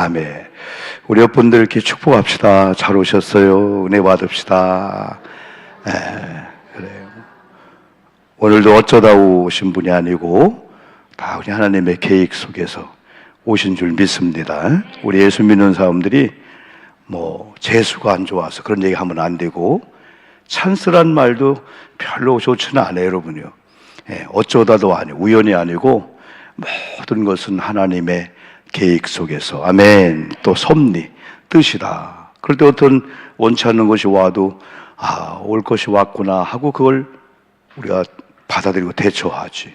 아멘. 우리 여러분들 이렇게 축복합시다. 잘 오셨어요. 은혜 받읍시다. 그래요. 오늘도 어쩌다 오신 분이 아니고 다 우리 하나님의 계획 속에서 오신 줄 믿습니다. 우리 예수 믿는 사람들이 재수가 안 좋아서 그런 얘기 하면 안 되고, 찬스란 말도 별로 좋지는 않아요, 여러분요. 어쩌다도 아니고 우연이 아니고 모든 것은 하나님의 계획 속에서, 아멘, 또 섭리, 뜻이다. 그럴 때 어떤 원치 않는 것이 와도 올 것이 왔구나 하고 그걸 우리가 받아들이고 대처하지.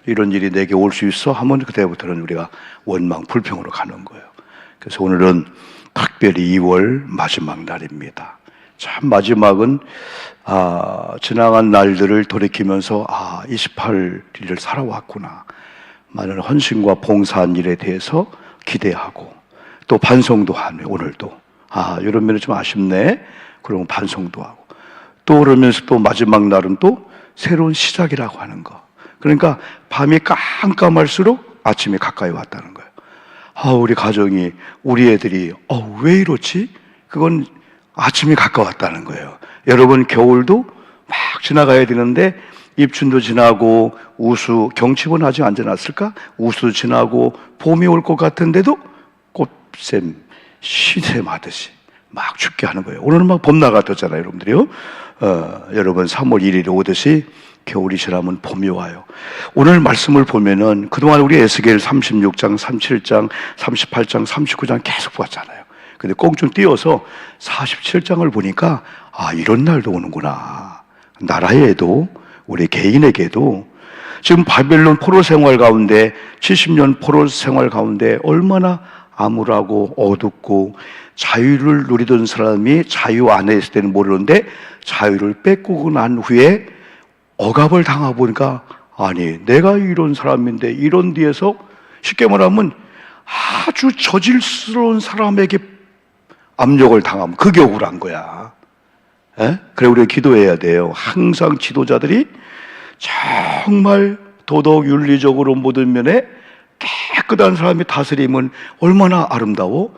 이런 일이 내게 올 수 있어 하면 그때부터는 우리가 원망, 불평으로 가는 거예요. 그래서 오늘은 특별히 2월 마지막 날입니다. 참 마지막은 지나간 날들을 돌이키면서 28일을 살아왔구나, 많은 헌신과 봉사한 일에 대해서 기대하고 또 반성도 하네. 오늘도 이런 면이 좀 아쉽네. 그러면 반성도 하고 또 그러면서 또 마지막 날은 또 새로운 시작이라고 하는 거. 그러니까 밤이 깜깜할수록 아침이 가까이 왔다는 거예요. 우리 가정이, 우리 애들이 왜 이렇지? 그건 아침이 가까웠다는 거예요. 여러분, 겨울도 막 지나가야 되는데 입춘도 지나고 우수, 경칩은 아직 안 지났을까? 우수 지나고 봄이 올 것 같은데도 꽃샘, 시샘 하듯이 막 춥게 하는 거예요. 오늘은 막 봄날 같았잖아요, 여러분들이요. 여러분 3월 1일이 오듯이 겨울이 지나면 봄이 와요. 오늘 말씀을 보면은 그동안 우리 에스겔 36장, 37장, 38장, 39장 계속 봤잖아요. 근데 꽁충 띄어서 47장을 보니까 이런 날도 오는구나. 나라에도, 우리 개인에게도 지금 바벨론 포로 생활 가운데, 70년 포로 생활 가운데 얼마나 암울하고 어둡고, 자유를 누리던 사람이 자유 안에 있을 때는 모르는데 자유를 뺏고 난 후에 억압을 당하고 보니까, 내가 이런 사람인데 이런 데에서 쉽게 말하면 아주 저질스러운 사람에게 압력을 당하면 그게 억울한 거야. 그래 우리가 기도해야 돼요. 항상 지도자들이 정말 도덕 윤리적으로 모든 면에 깨끗한 사람이 다스리면 얼마나 아름다워?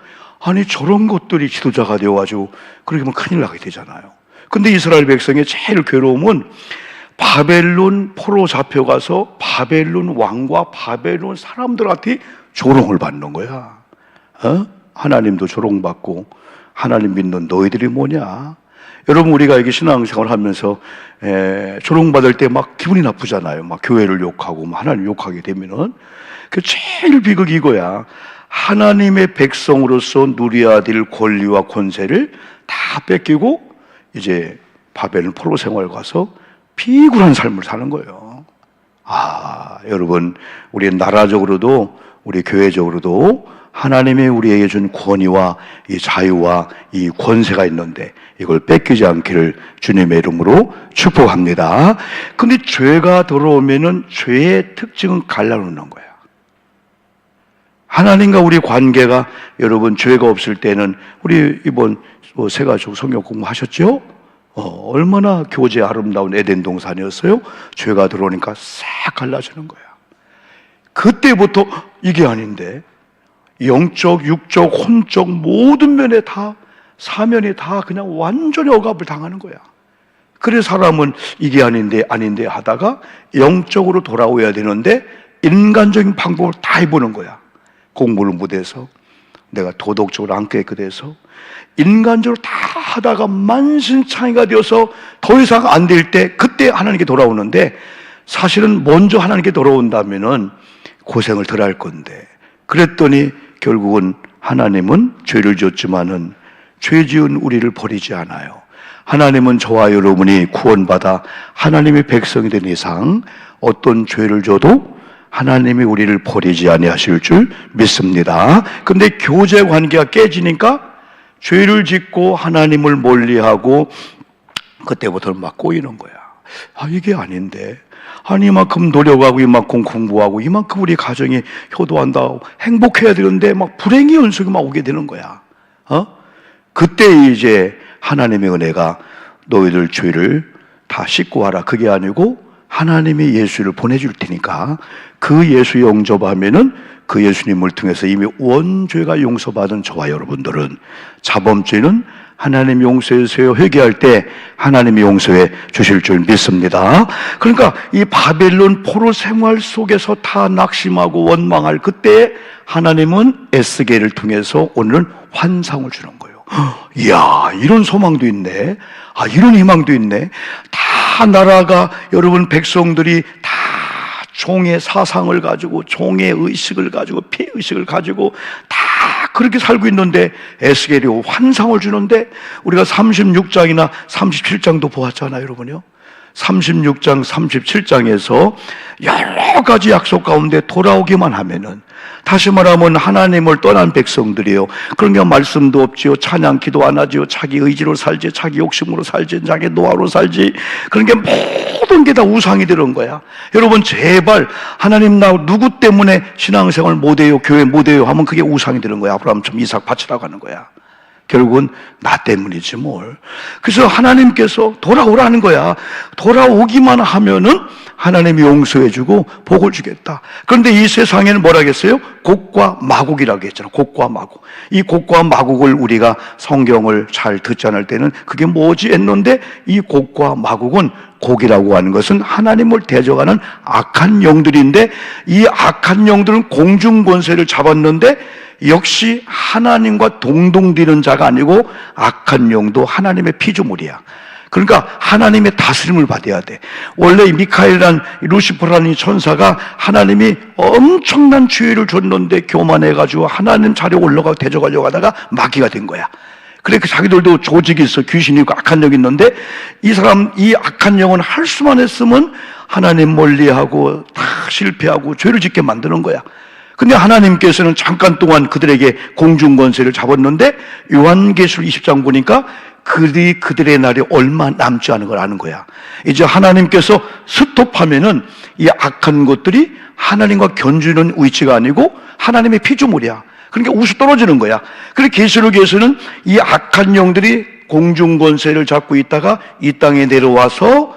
저런 것들이 지도자가 되어가지고 그렇게 하면 큰일 나게 되잖아요. 근데 이스라엘 백성의 제일 괴로움은 바벨론 포로 잡혀가서 바벨론 왕과 바벨론 사람들한테 조롱을 받는 거야. 하나님도 조롱받고 하나님 믿는 너희들이 뭐냐? 여러분, 우리가 이렇게 신앙생활 하면서 조롱받을 때 막 기분이 나쁘잖아요. 막 교회를 욕하고 하나님 욕하게 되면은. 그 제일 비극이 이거야. 하나님의 백성으로서 누려야 될 권리와 권세를 다 뺏기고 이제 바벨론 포로 생활 가서 비굴한 삶을 사는 거예요. 여러분, 우리 나라적으로도 우리 교회적으로도 하나님이 우리에게 준 권위와 이 자유와 이 권세가 있는데 이걸 뺏기지 않기를 주님의 이름으로 축복합니다. 근데 죄가 들어오면은 죄의 특징은 갈라놓는 거야. 하나님과 우리 관계가, 여러분, 죄가 없을 때는, 우리 이번 새 가족 성경 공부하셨죠? 얼마나 교제 아름다운 에덴 동산이었어요? 죄가 들어오니까 싹 갈라지는 거야. 그때부터 이게 아닌데 영적, 육적, 혼적 모든 면에 다, 사면이 다 그냥 완전히 억압을 당하는 거야. 그래서 사람은 이게 아닌데 하다가 영적으로 돌아오야 되는데 인간적인 방법을 다 해보는 거야. 공부를 못해서, 내가 도덕적으로 안 깨끗해서, 인간적으로 다 하다가 만신창이가 되어서 더 이상 안 될 때 그때 하나님께 돌아오는데, 사실은 먼저 하나님께 돌아온다면은 고생을 덜 할 건데, 그랬더니 결국은 하나님은 죄를 지었지만은 죄 지은 우리를 버리지 않아요. 하나님은 저와 여러분이 구원받아 하나님의 백성이 된 이상 어떤 죄를 져도 하나님이 우리를 버리지 아니하실 줄 믿습니다. 근데 교제 관계가 깨지니까 죄를 짓고 하나님을 멀리하고 그때부터는 막 꼬이는 거야. 이게 아닌데, 이만큼 노력하고 이만큼 공부하고 이만큼 우리 가정이 효도한다, 행복해야 되는데 막 불행의 연속이 막 오게 되는 거야. 그때 이제 하나님의 은혜가 너희들 죄를 다 씻고 하라, 그게 아니고 하나님이 예수를 보내줄 테니까 그 예수 영접하면은 그 예수님을 통해서 이미 원죄가 용서받은 저와 여러분들은 자범죄는 하나님 용서해 주세요 회개할 때 하나님이 용서해 주실 줄 믿습니다. 그러니까 이 바벨론 포로 생활 속에서 다 낙심하고 원망할 그때 하나님은 에스겔을 통해서 오늘은 환상을 주는 거예요. 이야, 이런 소망도 있네. 아, 이런 희망도 있네. 다 나라가, 여러분 백성들이 다 종의 사상을 가지고, 종의 의식을 가지고, 피의식을 가지고 다 그렇게 살고 있는데 에스겔이 환상을 주는데, 우리가 36장이나 37장도 보았잖아요, 여러분요. 36장, 37장에서 여러 가지 약속 가운데 돌아오기만 하면은, 다시 말하면 하나님을 떠난 백성들이에요. 그러니까 말씀도 없지요. 찬양 기도 안 하지요. 자기 의지로 살지, 자기 욕심으로 살지, 자기 노하로 살지. 그러니까 모든 게 다 우상이 되는 거야. 여러분 제발 하나님 나 누구 때문에 신앙생활 못해요, 교회 못해요 하면 그게 우상이 되는 거야. 아브라함처럼 이삭 바치라고 하는 거야. 결국은 나 때문이지 뭘. 그래서 하나님께서 돌아오라는 거야. 돌아오기만 하면은 하나님이 용서해주고 복을 주겠다. 그런데 이 세상에는 뭐라 하겠어요? 곡과 마곡이라고 했잖아요. 곡과 마곡. 이 곡과 마곡을 우리가 성경을 잘 듣지 않을 때는 그게 뭐지 했는데, 이 곡과 마곡은, 곡이라고 하는 것은 하나님을 대적하는 악한 영들인데, 이 악한 영들은 공중권세를 잡았는데 역시 하나님과 동동되는 자가 아니고 악한 영도 하나님의 피조물이야. 그러니까 하나님의 다스림을 받아야 돼. 원래 이 미카엘이란 루시퍼라는 천사가 하나님이 엄청난 지혜를 줬는데 교만해가지고 하나님 자리에 올라가고 대적하려고 하다가 마귀가 된 거야. 그러니까 자기들도 조직이 있어, 귀신이 있고 악한 영이 있는데, 이 사람, 이 악한 영은 할 수만 했으면 하나님 멀리하고 다 실패하고 죄를 짓게 만드는 거야. 근데 하나님께서는 잠깐 동안 그들에게 공중권세를 잡았는데, 요한계시록 20장 보니까 그들의 날이 얼마 남지 않은 걸 아는 거야. 이제 하나님께서 스톱하면은 이 악한 것들이 하나님과 견주는 위치가 아니고 하나님의 피조물이야. 그러니까 우수 떨어지는 거야. 그래서 계시록에서는 이 악한 영들이 공중권세를 잡고 있다가 이 땅에 내려와서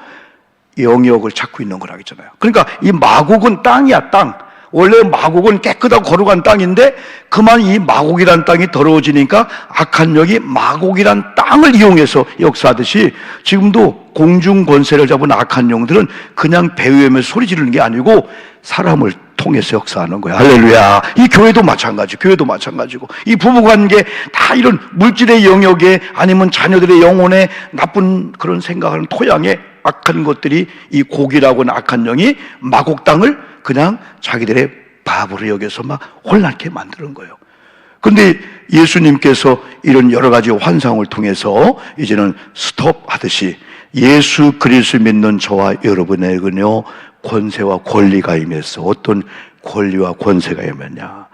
영역을 찾고 있는 거라고 했잖아요. 그러니까 이 마곡은 땅이야, 땅. 원래 마곡은 깨끗하고 거룩한 땅인데, 그만 이 마곡이란 땅이 더러워지니까 악한 영이 마곡이란 땅을 이용해서 역사하듯이, 지금도 공중 권세를 잡은 악한 영들은 그냥 배 위에서 소리 지르는 게 아니고 사람을 통해서 역사하는 거야. 할렐루야. 이 교회도 마찬가지, 교회도 마찬가지고, 이 부부관계 다 이런 물질의 영역에, 아니면 자녀들의 영혼에 나쁜 그런 생각하는 토양에 악한 것들이, 이 곡이라고 하는 악한 영이 마곡 땅을 그냥 자기들의 바보로 여겨서 막 혼란케 만드는 거예요. 그런데 예수님께서 이런 여러 가지 환상을 통해서 이제는 스톱하듯이, 예수 그리스도 믿는 저와 여러분에게는요 권세와 권리가 임해서, 어떤 권리와 권세가 임했냐,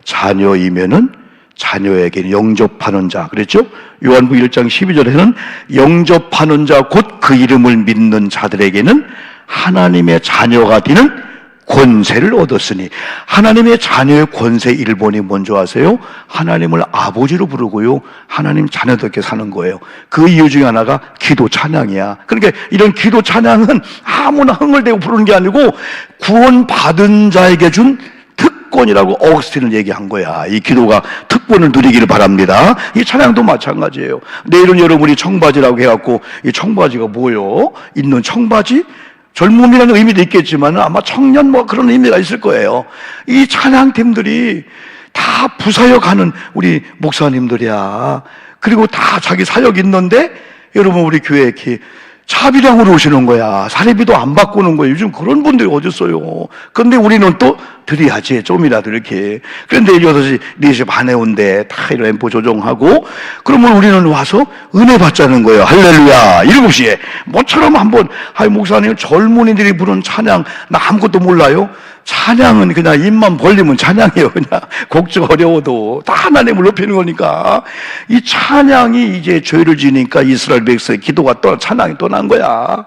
자녀이면은 자녀에게 영접하는 자, 그랬죠? 요한복음 1장 12절에는 영접하는 자, 곧 그 이름을 믿는 자들에게는 하나님의 자녀가 되는 권세를 얻었으니, 하나님의 자녀의 권세 1번이 뭔지 아세요? 하나님을 아버지로 부르고요, 하나님 자녀답게 사는 거예요. 그 이유 중에 하나가 기도 찬양이야. 그러니까 이런 기도 찬양은 아무나 흥얼대고 부르는 게 아니고 구원받은 자에게 준 특권이라고 어거스틴은 얘기한 거야. 이 기도가 특권을 누리기를 바랍니다. 이 찬양도 마찬가지예요. 내일은 여러분이 청바지라고 해갖고, 이 청바지가 뭐요? 있는 청바지? 젊음이라는 의미도 있겠지만 아마 청년 뭐 그런 의미가 있을 거예요. 이 찬양팀들이 다 부사역하는 우리 목사님들이야. 그리고 다 자기 사역 있는데, 여러분 우리 교회에 이렇게 차비량으로 오시는 거야. 사례비도 안 바꾸는 거예요. 요즘 그런 분들이 어딨어요. 그런데 우리는 또 드려야지, 좀이라도 이렇게. 그런데 6시, 4시 반에 온대. 다 이런 앰프 조정하고, 그러면 우리는 와서 은혜 받자는 거예요. 할렐루야. 7시에. 뭐처럼 한번, 아이, 목사님, 젊은이들이 부른 찬양, 나 아무것도 몰라요? 찬양은 그냥 입만 벌리면 찬양이에요. 그냥 곡조가 어려워도 다 하나님을 높이는 거니까. 이 찬양이 이제 죄를 지니까 이스라엘 백성의 기도가 또, 찬양이 또 난 거야.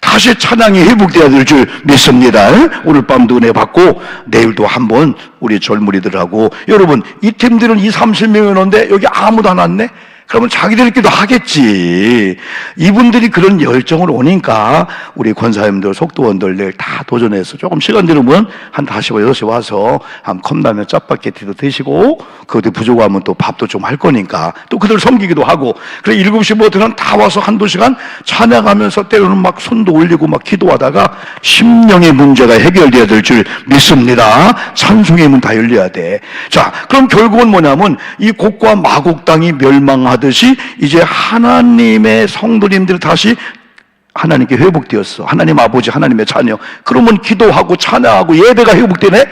다시 찬양이 회복되어야 될 줄 믿습니다. 오늘 밤도 은혜 받고 내일도 한번 우리 젊은이들하고, 여러분 이 팀들은 20-30명이 오는데 여기 아무도 안 왔네? 그러면 자기들끼리도 하겠지. 이분들이 그런 열정을 오니까 우리 권사님들, 속도원들 내일 다 도전해서 조금 시간 되면 한 5시, 6시 와서 한 컵라면 짜파게티도 드시고 그것도 부족하면 또 밥도 좀 할 거니까 또 그들 섬기기도 하고 그래 7시부터는 다 와서 한두 시간 찬양하면서 때로는 막 손도 올리고 막 기도하다가 심령의 문제가 해결돼야 될 줄 믿습니다. 찬송의 문 다 열려야 돼. 자, 그럼 결국은 뭐냐면 이 곡과 마곡 땅이 멸망하듯이 이제 하나님의 성도님들이 다시 하나님께 회복되었어. 하나님 아버지, 하나님의 자녀. 그러면 기도하고 찬양하고 예배가 회복되네?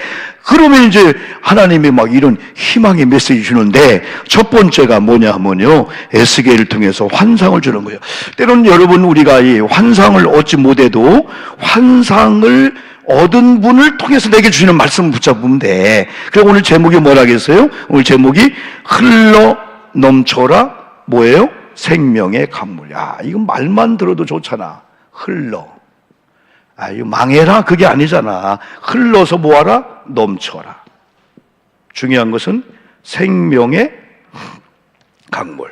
그러면 이제 하나님이 막 이런 희망의 메시지 주는데 첫 번째가 뭐냐 하면요. 에스겔을 통해서 환상을 주는 거예요. 때로는 여러분 우리가 이 환상을 얻지 못해도 환상을 얻은 분을 통해서 내게 주시는 말씀을 붙잡으면 돼. 그리고 오늘 제목이 뭐라겠어요? 오늘 제목이 흘러 넘쳐라 뭐예요? 생명의 강물. 야, 이건 말만 들어도 좋잖아. 흘러. 아, 이거 망해라 그게 아니잖아. 흘러서 뭐하라? 넘쳐라. 중요한 것은 생명의 강물.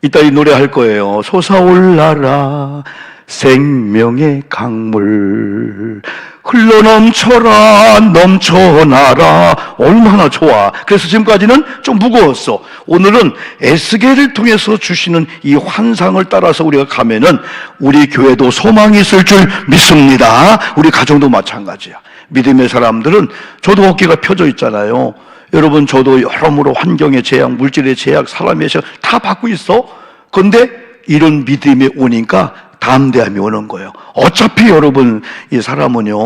이따 이 노래 할 거예요. 솟아올라라 생명의 강물 흘러넘쳐라 넘쳐나라. 얼마나 좋아. 그래서 지금까지는 좀 무거웠어. 오늘은 에스겔을 통해서 주시는 이 환상을 따라서 우리가 가면은 우리 교회도 소망이 있을 줄 믿습니다. 우리 가정도 마찬가지야. 믿음의 사람들은 저도 어깨가 펴져 있잖아요. 여러분 저도 여러모로 환경의 제약, 물질의 제약, 사람의 제약 다 받고 있어. 그런데 이런 믿음이 오니까 담대함이 오는 거예요. 어차피 여러분 이 사람은요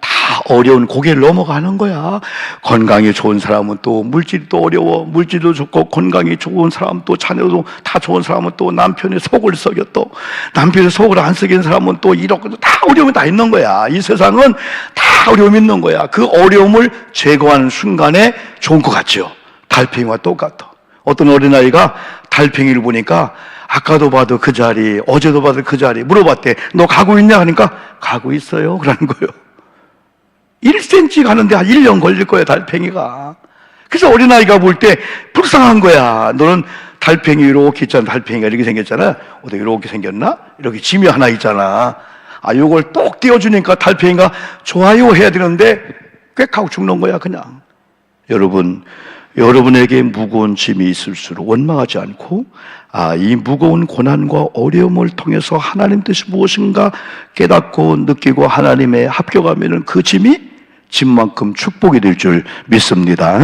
다 어려운 고개를 넘어가는 거야. 건강이 좋은 사람은 또 물질이 또 어려워. 물질도 좋고 건강이 좋은 사람 또 자녀도 다 좋은 사람은 또 남편이 속을 썩여 또 남편이 속을 안 썩인 사람은 또 이렇게 다 어려움이 다 있는 거야. 이 세상은 다 어려움이 있는 거야. 그 어려움을 제거하는 순간에 좋은 것 같죠. 달팽이와 똑같아. 어떤 어린아이가 달팽이를 보니까 아까도 봐도 그 자리, 어제도 봐도 그 자리 물어봤대. 너 가고 있냐 하니까 가고 있어요 그러는 거예요. 1cm 가는데 한 1년 걸릴 거야 달팽이가. 그래서 어린아이가 볼 때 불쌍한 거야. 너는 달팽이 이렇게 있잖아. 달팽이가 이렇게 생겼잖아. 어떻게 이렇게 생겼나? 이렇게 짐이 하나 있잖아. 아, 요걸 똑 띄워주니까 달팽이가 좋아요 해야 되는데 꽥 하고 죽는 거야 그냥. 여러분에게 무거운 짐이 있을수록 원망하지 않고 이 무거운 고난과 어려움을 통해서 하나님 뜻이 무엇인가 깨닫고 느끼고 하나님의 합격하면 그 짐이 짐만큼 축복이 될 줄 믿습니다.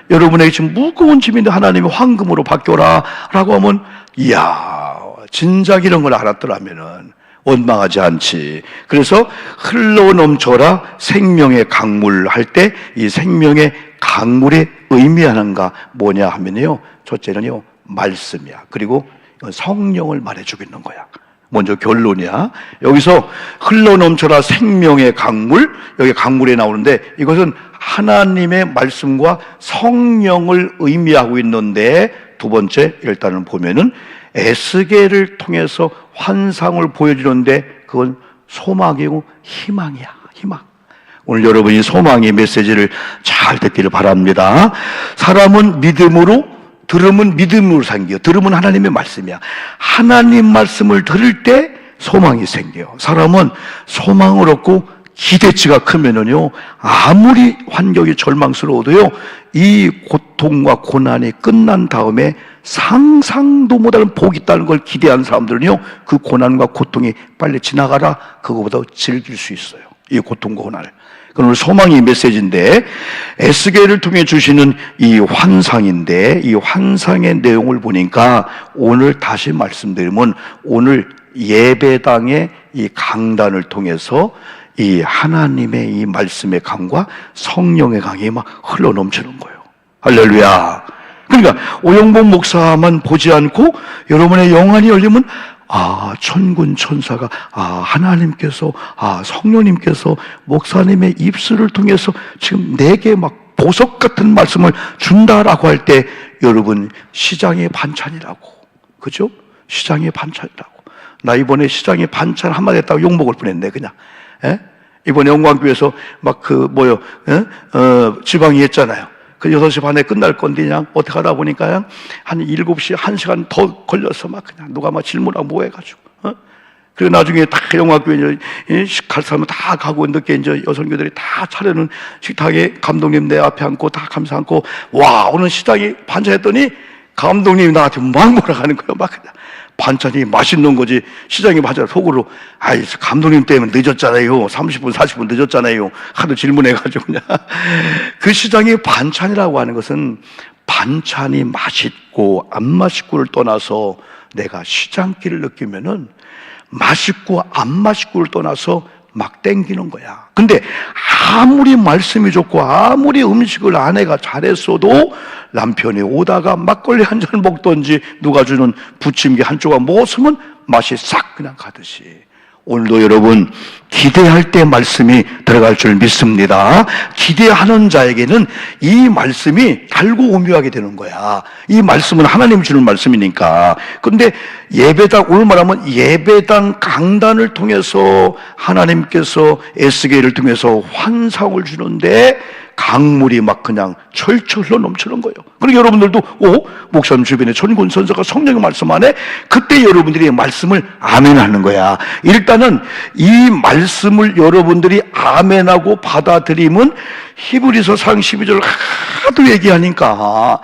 여러분에게 지금 무거운 짐인데 하나님이 황금으로 바뀌어라 라고 하면 이야 진작 이런 걸 알았더라면은 원망하지 않지. 그래서 흘러넘쳐라 생명의 강물 할 때 이 생명의 강물의 의미하는가 뭐냐 하면요. 첫째는요. 말씀이야. 그리고 성령을 말해주고 있는 거야. 먼저 결론이야. 여기서 흘러넘쳐라 생명의 강물, 여기 강물에 나오는데 이것은 하나님의 말씀과 성령을 의미하고 있는데 두 번째 일단은 보면은 에스겔을 통해서 환상을 보여주는데 그건 소망이고 희망이야. 희망. 오늘 여러분이 소망의 메시지를 잘 듣기를 바랍니다. 사람은 믿음으로, 들음은 믿음으로 생겨. 들음은 하나님의 말씀이야. 하나님 말씀을 들을 때 소망이 생겨요. 사람은 소망을 얻고 기대치가 크면은요, 아무리 환경이 절망스러워도요, 이 고통과 고난이 끝난 다음에 상상도 못하는 복이 있다는 걸 기대하는 사람들은요, 그 고난과 고통이 빨리 지나가라, 그거보다 즐길 수 있어요. 이 고통과 고난을. 오늘 소망의 메시지인데, 에스겔을 통해 주시는 이 환상인데, 이 환상의 내용을 보니까 오늘 다시 말씀드리면, 오늘 예배당의 이 강단을 통해서 이 하나님의 이 말씀의 강과 성령의 강이 막 흘러넘치는 거예요. 할렐루야. 그러니까 오영복 목사만 보지 않고 여러분의 영안이 열리면 천군 천사가 하나님께서 성령님께서 목사님의 입술을 통해서 지금 내게 막 보석 같은 말씀을 준다라고 할 때 여러분 시장의 반찬이라고. 그죠? 시장의 반찬이라고. 나 이번에 시장의 반찬 한마디 했다고 욕먹을 뻔했네 그냥. 예? 이번에 영광교회에서 막 지방이 했잖아요. 그 6시 반에 끝날 건데 그냥 어떻게 하다 보니까 한 7시 1시간 더 걸려서 막 그냥 누가 막 질문하고 뭐 해가지고 그리고 나중에 다 영화교회 갈 사람은 다 가고 늦게 이제 여성교들이 다 차려놓은 식탁에 감독님 내 앞에 앉고 다 감사 앉고 와 오늘 시장이 반찬했더니 감독님이 나한테 막 뭐라 하는 거예요. 막 그냥 반찬이 맛있는 거지 시장이 맞아 속으로 아이 감독님 때문에 늦었잖아요. 30분 40분 늦었잖아요. 하도 질문해가지고 그냥 그 시장이 반찬이라고 하는 것은 반찬이 맛있고 안 맛있고를 떠나서 내가 시장길을 느끼면은 맛있고 안 맛있고를 떠나서 막 땡기는 거야. 근데 아무리 말씀이 좋고 아무리 음식을 아내가 잘했어도 남편이 오다가 막걸리 한 잔 먹던지 누가 주는 부침개 한 조각 먹었으면 맛이 싹 그냥 가듯이 오늘도 여러분 기대할 때 말씀이 들어갈 줄 믿습니다. 기대하는 자에게는 이 말씀이 달고 오묘하게 되는 거야. 이 말씀은 하나님이 주는 말씀이니까. 그런데 예배당, 오늘 말하면 예배당 강단을 통해서 하나님께서 에스겔을 통해서 환상을 주는데 강물이 막 그냥 철철 흘러 넘치는 거예요. 그리고 여러분들도 목사님 주변에 전군 선사가 성령의 말씀 안에 그때 여러분들이 말씀을 아멘하는 거야. 일단은 이 말씀을 여러분들이 아멘하고 받아들이면 히브리서 4장 12절 하도 얘기하니까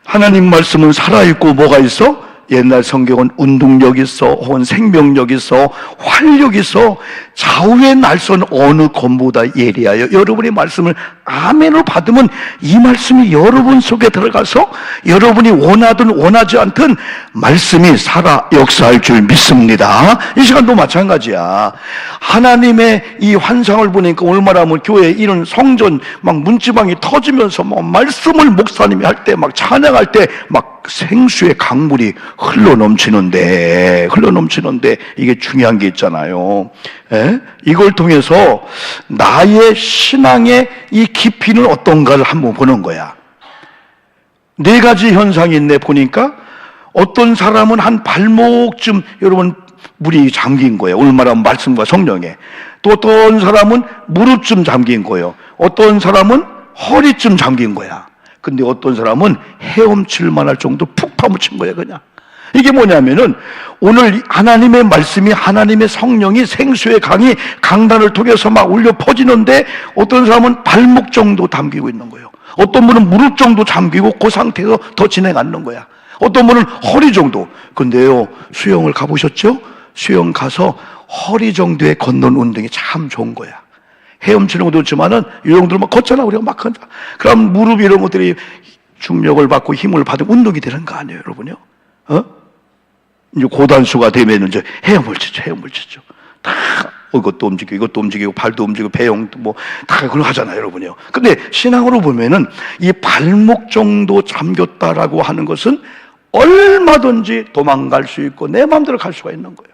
하나님 말씀은 살아있고 뭐가 있어? 옛날 성경은 운동력이 있어 혹은 생명력이 있어 활력이 있어 좌우의 날선 어느 검보다 예리하여 여러분의 말씀을 아멘으로 받으면 이 말씀이 여러분 속에 들어가서 여러분이 원하든 원하지 않든 말씀이 살아 역사할 줄 믿습니다. 이 시간도 마찬가지야. 하나님의 이 환상을 보니까 오늘 말하면 교회 이런 성전 막 문지방이 터지면서 막 말씀을 목사님이 할 때 막 찬양할 때 막 생수의 강물이 흘러 넘치는데 이게 중요한 게 있잖아요. 이걸 통해서 나의 신앙의 이 깊이는 어떤가를 한번 보는 거야. 4가지 현상이 있네 보니까 어떤 사람은 한 발목쯤 여러분 물이 잠긴 거예요. 오늘 말하면 말씀과 성령에. 또 어떤 사람은 무릎쯤 잠긴 거예요. 어떤 사람은 허리쯤 잠긴 거야. 근데 어떤 사람은 헤엄칠 만할 정도 푹 파묻힌 거야 그냥. 이게 뭐냐면은 오늘 하나님의 말씀이 하나님의 성령이 생수의 강이 강단을 통해서 막 울려 퍼지는데 어떤 사람은 발목 정도 잠기고 있는 거예요. 어떤 분은 무릎 정도 잠기고 그 상태에서 더 진행 않는 거야. 어떤 분은 허리 정도. 근데요 수영을 가보셨죠? 수영 가서 허리 정도에 걷는 운동이 참 좋은 거야. 헤엄치는 것도 좋지만은 이 정도로 막 걷잖아 우리가 막 걷자. 그럼 무릎 이런 것들이 중력을 받고 힘을 받은 운동이 되는 거 아니에요 여러분요? 이제 고단수가 되면 이제 헤엄을 치죠. 다 이것도 움직이고 발도 움직이고 배영도 뭐 다 그걸 하잖아요 여러분요. 근데 신앙으로 보면은 이 발목 정도 잠겼다라고 하는 것은 얼마든지 도망갈 수 있고 내 마음대로 갈 수가 있는 거예요.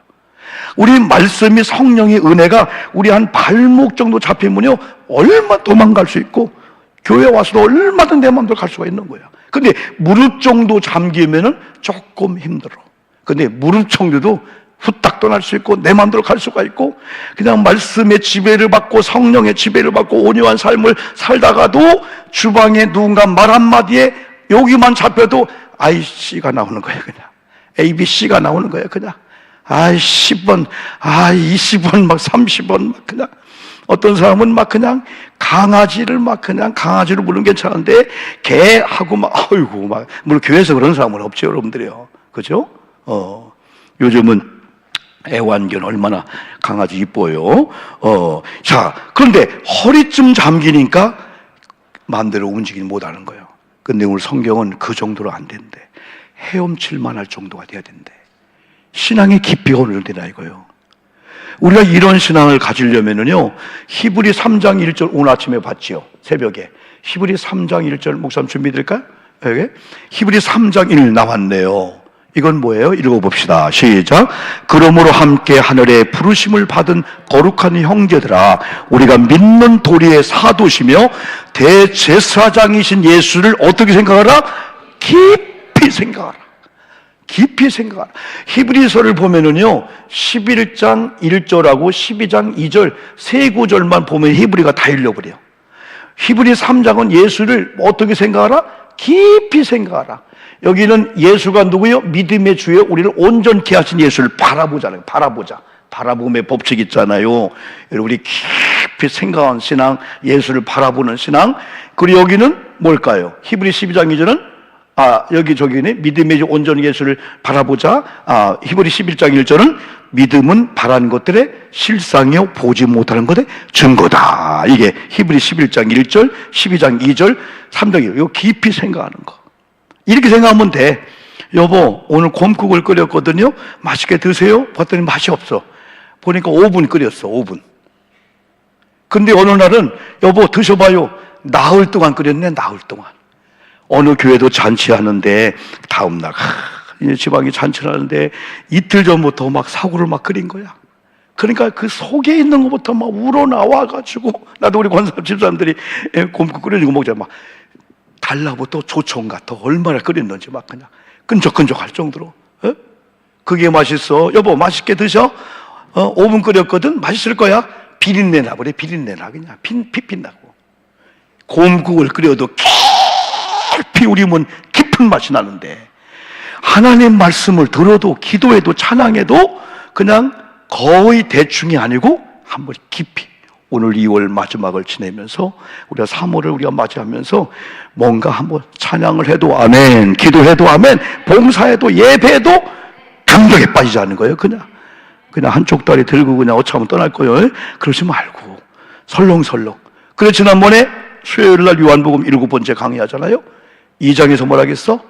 우리 말씀이 성령의 은혜가 우리 한 발목 정도 잡히면요 얼마 도망갈 수 있고 교회 와서도 얼마든 내 마음대로 갈 수가 있는 거야. 근데 무릎 정도 잠기면은 조금 힘들어. 근데 무릎 정도도 후딱 떠날 수 있고 내 마음대로 갈 수가 있고 그냥 말씀의 지배를 받고 성령의 지배를 받고 온유한 삶을 살다가도 주방에 누군가 말 한마디에 여기만 잡혀도 IC가 나오는 거야 그냥. ABC가 나오는 거야 그냥. 10번, 20번, 막 30번, 막 그냥. 어떤 사람은 막 그냥 강아지를 부르면 괜찮은데, 개하고 막, 아이고, 막, 물론 교회에서 그런 사람은 없죠, 여러분들이요. 그죠? 요즘은 애완견 얼마나 강아지 이뻐요. 자, 그런데 허리쯤 잠기니까 마음대로 움직이지 못하는 거예요. 근데 오늘 성경은 그 정도로 안 된대. 헤엄칠 만할 정도가 돼야 된대. 신앙의 깊이가 어느 정도나 이거요. 우리가 이런 신앙을 가지려면은요, 히브리 3장 1절 오늘 아침에 봤지요. 새벽에. 히브리 3장 1절 목사님 준비드릴까요? 여기? 히브리 3장 1 나왔네요. 이건 뭐예요? 읽어봅시다. 시작. 그러므로 함께 하늘에 부르심을 받은 거룩한 형제들아, 우리가 믿는 도리의 사도시며 대제사장이신 예수를 어떻게 생각하라? 깊이 생각하라. 깊이 생각하라. 히브리서를 보면은요 11장 1절하고 12장 2절 세 구절만 보면 히브리가 다 읽려버려요. 히브리 3장은 예수를 어떻게 생각하라? 깊이 생각하라. 여기는 예수가 누구요? 믿음의 주여 우리를 온전케 하신 예수를 바라보자는, 바라보자. 바라봄의 법칙 있잖아요. 우리 깊이 생각한 신앙, 예수를 바라보는 신앙. 그리고 여기는 뭘까요? 히브리 12장 2절은 여기저기네 믿음의 온전히 예수를 바라보자. 히브리 11장 1절은 믿음은 바라는 것들의 실상이요 보지 못하는 것의 증거다. 이게 히브리 11장 1절, 12장 2절, 3장이에요. 이거 깊이 생각하는 거. 이렇게 생각하면 돼. 여보, 오늘 곰국을 끓였거든요. 맛있게 드세요. 봤더니 맛이 없어. 보니까 5분 끓였어. 5분. 근데 어느 날은 여보 드셔봐요. 나흘 동안 끓였네. 나흘 동안. 어느 교회도 잔치하는데 다음날 지방이 잔치를 하는데 이틀 전부터 막 사고를 막 끓인 거야. 그러니까 그 속에 있는 것부터 막 우러나와가지고, 나도 우리 권사 집사람들이 곰국 끓여주고 먹자 막 달라붙어 조청 같아. 얼마나 끓였는지 막 그냥 끈적끈적할 정도로. 그게 맛있어. 여보 맛있게 드셔. 5분 끓였거든. 맛있을 거야. 비린내 나버려. 비린내 나. 그냥 피핀 나고. 곰국을 끓여도 깊이 우리면 깊은 맛이 나는데, 하나님 말씀을 들어도 기도해도 찬양해도 그냥 거의 대충이 아니고 한번 깊이. 오늘 2월 마지막을 지내면서 우리가 3월을 우리가 맞이하면서 뭔가 한번 찬양을 해도 아멘, 기도해도 아멘, 봉사해도 예배해도 감격에 빠지지 않는 거예요. 그냥 한쪽 다리 들고 그냥 어차피 떠날 거예요. 그러지 말고 설렁설렁. 그래서 지난번에 수요일날 요한복음 7번째 강의하잖아요. 2장에서 뭐라 하겠어?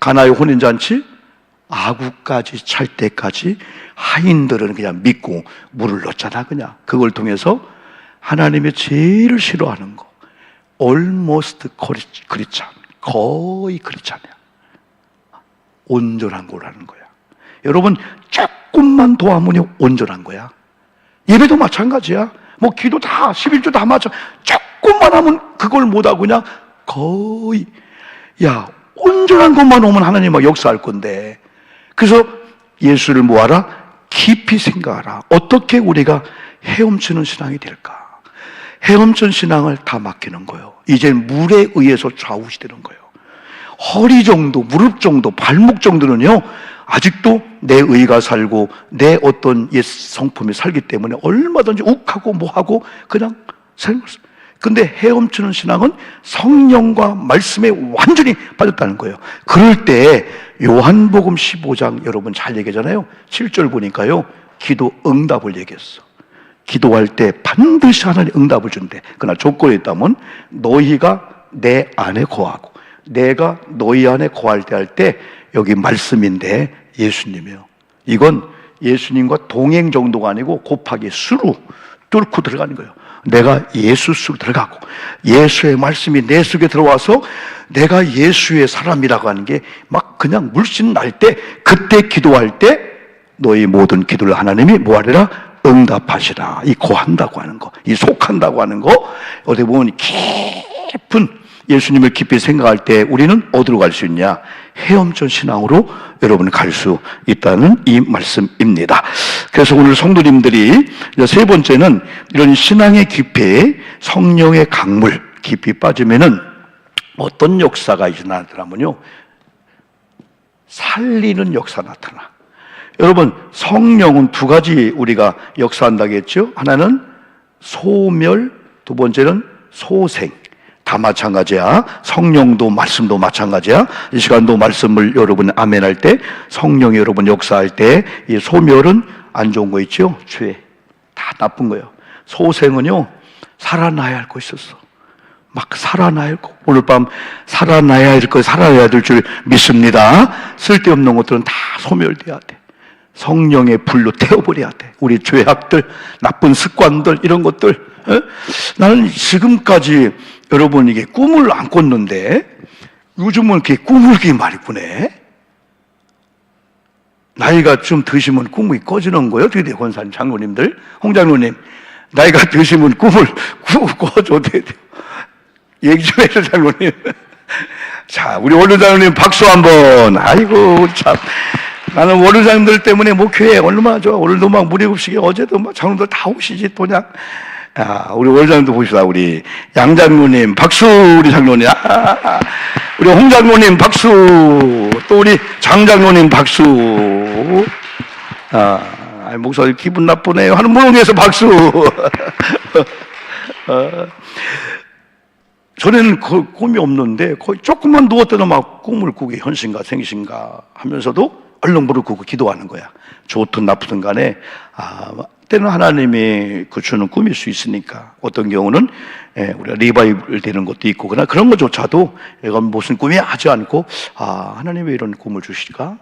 가나의 혼인잔치 아구까지 찰 때까지 하인들은 그냥 믿고 물을 넣었잖아. 그냥 그걸 통해서 하나님이 제일 싫어하는 거, almost 크리스찬, 거의 크리스찬이야. 온전한 거라는 거야. 여러분 조금만 도와하면 온전한 거야. 예배도 마찬가지야. 뭐 기도 다 11조 다 맞아. 조금만 하면 그걸 못하고 그냥 거의, 야 온전한 것만 오면 하나님 막 역사할 건데. 그래서 예수를 뭐하라? 깊이 생각하라. 어떻게 우리가 헤엄치는 신앙이 될까? 헤엄친 신앙을 다 맡기는 거예요. 이제 물에 의해서 좌우시되는 거예요. 허리 정도, 무릎 정도, 발목 정도는요 아직도 내 의가 살고 내 어떤 옛 성품이 살기 때문에 얼마든지 욱하고 뭐하고 그냥 생각했어요. 근데 헤엄치는 신앙은 성령과 말씀에 완전히 빠졌다는 거예요. 그럴 때 요한복음 15장 여러분 잘 얘기하잖아요. 7절 보니까요 기도 응답을 얘기했어. 기도할 때 반드시 하나님 응답을 준대. 그러나 조건이 있다면 너희가 내 안에 거하고 내가 너희 안에 거할 때 할 때, 여기 말씀인데 예수님이요. 이건 예수님과 동행 정도가 아니고 곱하기 수로 뚫고 들어가는 거예요. 내가 예수 속에 들어가고 예수의 말씀이 내 속에 들어와서 내가 예수의 사람이라고 하는 게 막 그냥 물씬 날 때, 그때 기도할 때 너희 모든 기도를 하나님이 뭐하리라? 응답하시라. 이 거한다고 하는 거, 이 속한다고 하는 거, 어디 보면 깊은 예수님을 깊이 생각할 때 우리는 어디로 갈 수 있냐? 헤엄친 신앙으로 여러분 갈 수 있다는 이 말씀입니다. 그래서 오늘 성도님들이 세 번째는 이런 신앙의 깊이, 성령의 강물 깊이 빠지면은 어떤 역사가 나타나면요, 살리는 역사 나타나. 여러분 성령은 두 가지 우리가 역사한다고 했죠. 하나는 소멸, 두 번째는 소생. 다 마찬가지야. 성령도 말씀도 마찬가지야. 이 시간도 말씀을 여러분 아멘할 때, 성령이 여러분 역사할 때, 이 소멸은 안 좋은 거 있죠. 죄, 다 나쁜 거예요. 소생은요 살아나야 할 거 있었어. 막 살아나야 할 거. 오늘 밤 살아나야 할 거, 살아나야 될 줄 믿습니다. 쓸데없는 것들은 다 소멸돼야 돼. 성령의 불로 태워버려야 돼. 우리 죄악들, 나쁜 습관들, 이런 것들. 나는 지금까지 여러분 이게 꿈을 안 꿨는데 요즘은 이렇게 꿈을 이렇게 많이 꾸네. 나이가 좀 드시면 꿈이 꺼지는 거예요. 어떻게 돼요, 권사님, 장로님들, 홍장로님? 나이가 드시면 꿈을 꿔줘도 돼요. 얘기 좀 해줘, 장로님. 자, 우리 원로장로님 박수 한번. 아이고 참, 나는 원로장들 때문에 목회에 얼마나 좋아. 오늘도 막 무료급식에, 어제도 막 장로들 다 오시지 또 그냥. 우리 월장도 봅시다. 우리 양 장로님 박수. 우리 장로님 우리 홍 장로님 박수. 또 우리 장 장로님 박수. 목사님 기분 나쁘네요 하는 분을 위해서 박수. 전에는 꿈이 없는데 거의 조금만 누웠더니 막 꿈을 꾸게 현신가 생신가 하면서도 얼렁무를 꿇고 기도하는 거야. 좋든 나쁘든 간에 때는 하나님이 주는 꿈일 수 있으니까. 어떤 경우는 우리가 리바이벌 되는 것도 있고, 그러나 그런 것조차도 이건 무슨 꿈이 하지 않고 하나님 왜 이런 꿈을 주실까?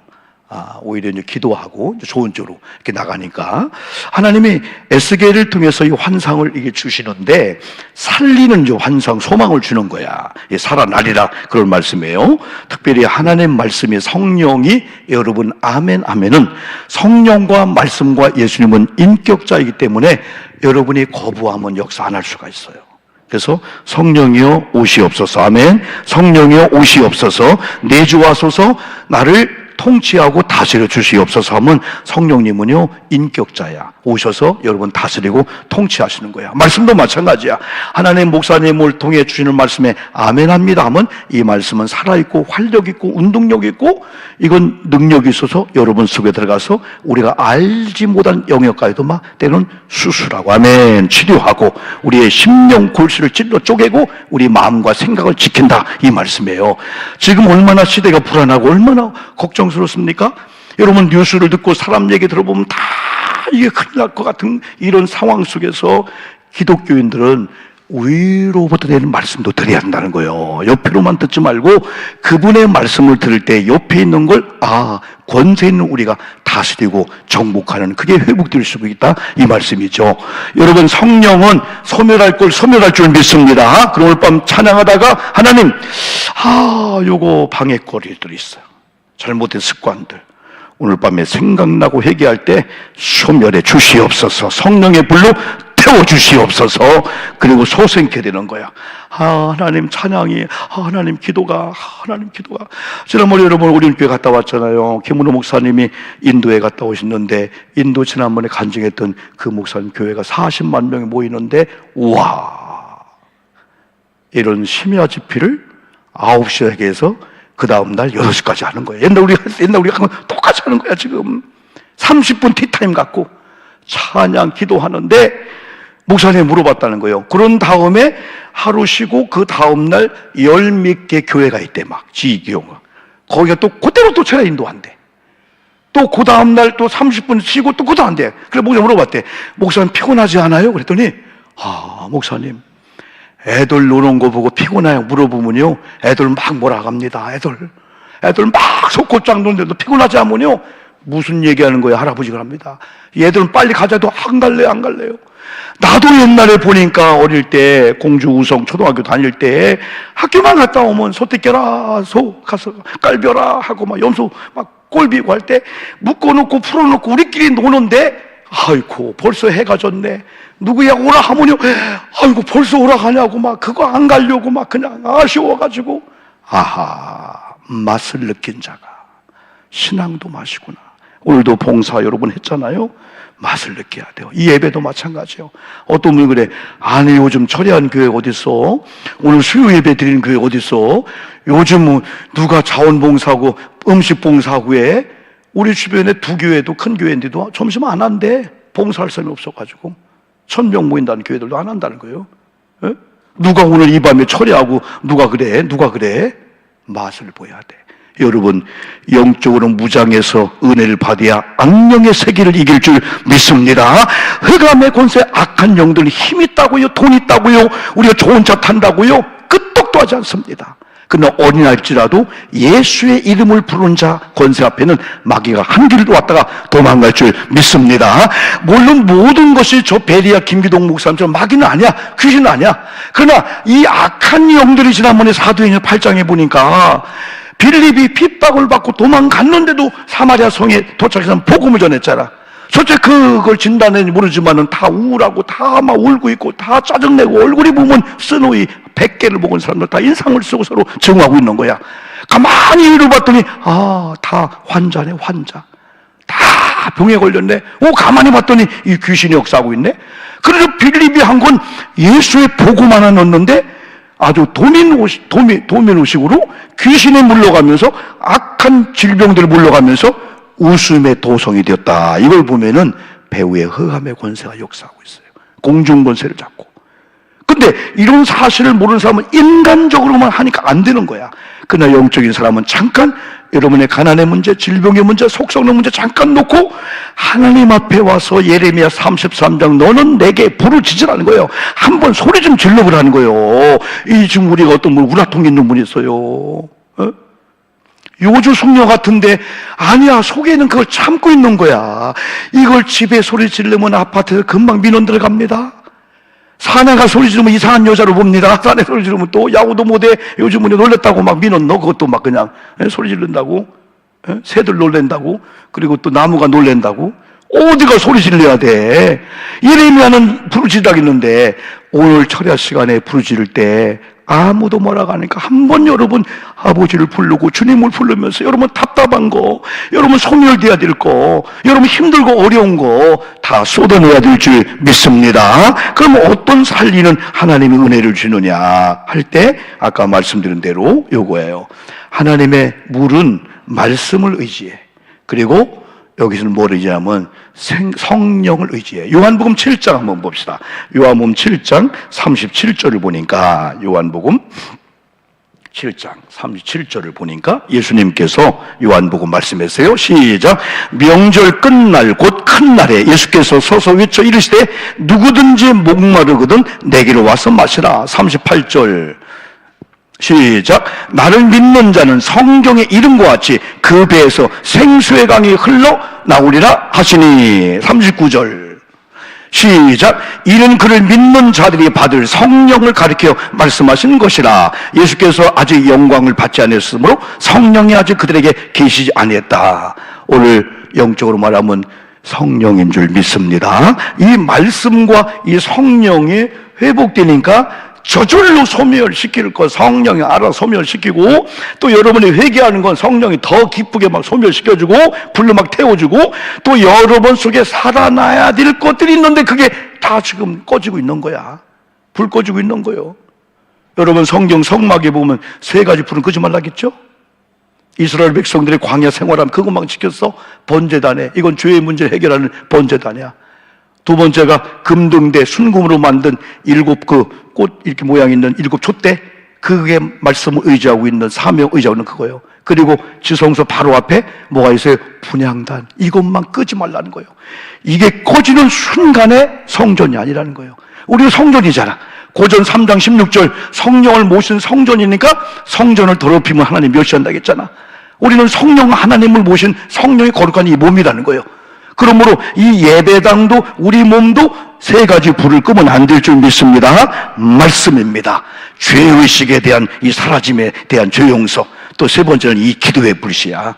오히려 이제 기도하고 이제 좋은 쪽으로 이렇게 나가니까 하나님이 에스겔을 통해서 이 환상을 이게 주시는데 살리는 이제 환상, 소망을 주는 거야. 살아나리라 그런 말씀이에요. 특별히 하나님 말씀이 성령이 여러분 아멘 아멘은 성령과 말씀과 예수님은 인격자이기 때문에 여러분이 거부하면 역사 안 할 수가 있어요. 그래서 성령이여 오시옵소서. 아멘. 성령이여 오시옵소서. 내주하소서. 나를 통치하고 다스려 주시옵소서 하면 성령님은요 인격자야. 오셔서 여러분 다스리고 통치하시는 거야. 말씀도 마찬가지야. 하나님 목사님을 통해 주시는 말씀에 아멘합니다 하면 이 말씀은 살아있고 활력있고 운동력있고 이건 능력이 있어서 여러분 속에 들어가서 우리가 알지 못한 영역까지도 막 때로는 수술하고 아멘 치료하고 우리의 심령 골수를 찔러 쪼개고 우리 마음과 생각을 지킨다 이 말씀이에요. 지금 얼마나 시대가 불안하고 얼마나 걱정스럽습니까? 여러분 뉴스를 듣고 사람 얘기 들어보면 다 이게 큰일 날 것 같은 이런 상황 속에서 기독교인들은 위로부터 내는 말씀도 드려야 한다는 거예요. 옆으로만 듣지 말고 그분의 말씀을 들을 때 옆에 있는 걸 권세 있는 우리가 다스리고 정복하는 그게 회복될 수 있다 이 말씀이죠. 여러분 성령은 소멸할 걸 소멸할 줄 믿습니다. 그럼 오늘 밤 찬양하다가 하나님 요거 방해거리들이 있어요. 잘못된 습관들 오늘 밤에 생각나고 회개할 때 소멸해 주시옵소서. 성령의 불로 태워주시옵소서. 그리고 소생케 되는 거야. 하나님 찬양이 하나님 기도가 지난번에 여러분 우리 교회 갔다 왔잖아요. 김문호 목사님이 인도에 갔다 오셨는데 인도 지난번에 간증했던 그 목사님 교회가 40만 명이 모이는데 우와 이런 심야 집회를 9시에 해서 그 다음날 8시까지 하는 거예요. 옛날 우리가 하는 거 똑같이 하는 거야. 지금 30분 티타임 갖고 찬양 기도하는데 목사님이 물어봤다는 거예요. 그런 다음에 하루 쉬고 그 다음날 10몇 개 교회가 있대. 막 지교가 거기가 또 그대로 또 제가 인도한대. 또 그 다음날 또 30분 쉬고 또 그도 한대. 그래 목사님 물어봤대. 목사님 피곤하지 않아요? 그랬더니 목사님 애들 노는 거 보고 피곤해요 물어보면요 애들 막 몰아갑니다. 애들 막 속고장 노는데도 피곤하지 않으면요 무슨 얘기하는 거예요? 할아버지가 합니다. 얘들은 빨리 가자도 안 갈래요. 나도 옛날에 보니까 어릴 때 공주 우성 초등학교 다닐 때 학교만 갔다 오면 소 떼껴라 소 가서 깔벼라 하고 막 염소 막 꼴비고 할 때 묶어놓고 풀어놓고 우리끼리 노는데 아이고 벌써 해가 졌네. 누구야 오라 하면요 아이고 벌써 오라 가냐고 막 그거 안 가려고 막 그냥 아쉬워가지고 맛을 느낀 자가 신앙도 맛이구나. 오늘도 봉사 여러분 했잖아요. 맛을 느껴야 돼요. 이 예배도 마찬가지예요. 어떤 분이 그래 아니 요즘 철야한 교회 어딨어? 오늘 수요 예배 드리는 교회 어딨어? 요즘 누가 자원봉사하고 음식봉사하고 해? 우리 주변에 두 교회도 큰 교회인데도 점심 안 한대. 봉사할 사람이 없어가지고 1000명 모인다는 교회들도 안 한다는 거예요. 에? 누가 오늘 이 밤에 철야하고 누가 그래? 맛을 보여야 돼. 여러분 영적으로 무장해서 은혜를 받아야 악령의 세계를 이길 줄 믿습니다. 흑암의 권세 악한 영들은 힘 있다고요, 돈 있다고요, 우리가 좋은 차 탄다고요 끄떡도 하지 않습니다. 그러나 어린아이일지라도 예수의 이름을 부르는 자 권세 앞에는 마귀가 한 길도 왔다가 도망갈 줄 믿습니다. 물론 모든 것이 저 베리아 김기동 목사님처럼 마귀는 아니야, 귀신은 아니야. 그러나 이 악한 영들이 지난번에 사도행전 8장에 보니까 빌립이 핍박을 받고 도망갔는데도 사마리아 성에 도착해서 복음을 전했잖아. 솔직히 그걸 진단했는지 모르지만은 다 우울하고 다 막 울고 있고 다 짜증내고 얼굴이 보면 쓰노이 100개를 먹은 사람들 다 인상을 쓰고 서로 증오하고 있는 거야. 가만히 이를 봤더니 다 환자네 환자. 다 병에 걸렸네. 가만히 봤더니 이 귀신이 역사하고 있네. 그래서 빌립이 한 건 예수의 복음 하나 넣었는데 아주 도민의식으로 귀신에 물러가면서 악한 질병들을 물러가면서 웃음의 도성이 되었다. 이걸 보면은 배후의 흑암의 권세가 역사하고 있어요. 공중 권세를 잡고. 근데 이런 사실을 모르는 사람은 인간적으로만 하니까 안 되는 거야. 그러나 영적인 사람은 잠깐 여러분의 가난의 문제, 질병의 문제, 속성의 문제 잠깐 놓고 하나님 앞에 와서 예레미야 33장 너는 내게 부르짖으라는 거예요. 한번 소리 좀 질러보라는 거예요. 이 지금 우리가 어떤 우라통 있는 분이 있어요. 요주 숙녀 같은데 아니야, 속에는 그걸 참고 있는 거야. 이걸 집에 소리 지르면 아파트에서 금방 민원 들어갑니다. 산에 가 소리 지르면 이상한 여자로 봅니다. 산에 소리 지르면 또 야구도 못해. 요즘은 놀랬다고 막 민원 넣어. 그것도 막 그냥 소리 지른다고. 새들 놀랜다고. 그리고 또 나무가 놀랜다고. 어디가 소리 질러야 돼. 예레미야는 부르짖다겠는데 오늘 철야 시간에 부르짖을 때 아무도 뭐라고 하니까 한번 여러분 아버지를 부르고 주님을 부르면서 여러분 답답한 거, 여러분 소멸돼야 될 거, 여러분 힘들고 어려운 거 다 쏟아내야 될 줄 믿습니다. 그럼 어떤 살리는 하나님의 은혜를 주느냐 할 때 아까 말씀드린 대로 요거예요. 하나님의 물은 말씀을 의지해. 그리고 여기서는 뭘 의지하면 성령을 의지해. 요한복음 7장 한번 봅시다. 요한복음 7장 37절을 보니까 요한복음 7장 37절을 보니까 예수님께서 요한복음 말씀하세요. 시작. 명절 끝날 곧 큰 날에 예수께서 서서 외쳐 이르시되 누구든지 목마르거든 내게로 와서 마시라. 38절 시작. 나를 믿는 자는 성경의 이름과 같이 그 배에서 생수의 강이 흘러나오리라 하시니. 39절 시작. 이는 그를 믿는 자들이 받을 성령을 가리켜 말씀하시는 것이라. 예수께서 아직 영광을 받지 않았으므로 성령이 아직 그들에게 계시지 아니했다. 오늘 영적으로 말하면 성령인 줄 믿습니다. 이 말씀과 이 성령이 회복되니까 저절로 소멸시킬 거 성령이 알아 소멸시키고, 또 여러분이 회개하는 건 성령이 더 기쁘게 막 소멸시켜주고 불로 막 태워주고, 또 여러분 속에 살아나야 될 것들이 있는데 그게 다 지금 꺼지고 있는 거야. 불 꺼지고 있는 거예요. 여러분 성경 성막에 보면 세 가지 불은 끄지 말라겠죠? 이스라엘 백성들의 광야 생활하면 그것만 지켰어? 번제단에. 이건 죄의 문제를 해결하는 번제단이야. 두 번째가 금등대 순금으로 만든 7 꽃 이렇게 모양 있는 7 촛대, 그게 말씀을 의지하고 있는, 사명 의지하고 있는 그거예요. 그리고 지성소 바로 앞에 뭐가 있어요? 분향단. 이것만 끄지 말라는 거예요. 이게 꺼지는 순간에 성전이 아니라는 거예요. 우리가 성전이잖아. 고전 3장 16절 성령을 모신 성전이니까 성전을 더럽히면 하나님 멸시한다고 했잖아. 우리는 성령 하나님을 모신 성령의 거룩한 이 몸이라는 거예요. 그러므로 이 예배당도 우리 몸도 세 가지 불을 끄면 안 될 줄 믿습니다. 말씀입니다. 죄의식에 대한 이 사라짐에 대한 죄용서. 또 세 번째는 이 기도의 불씨야.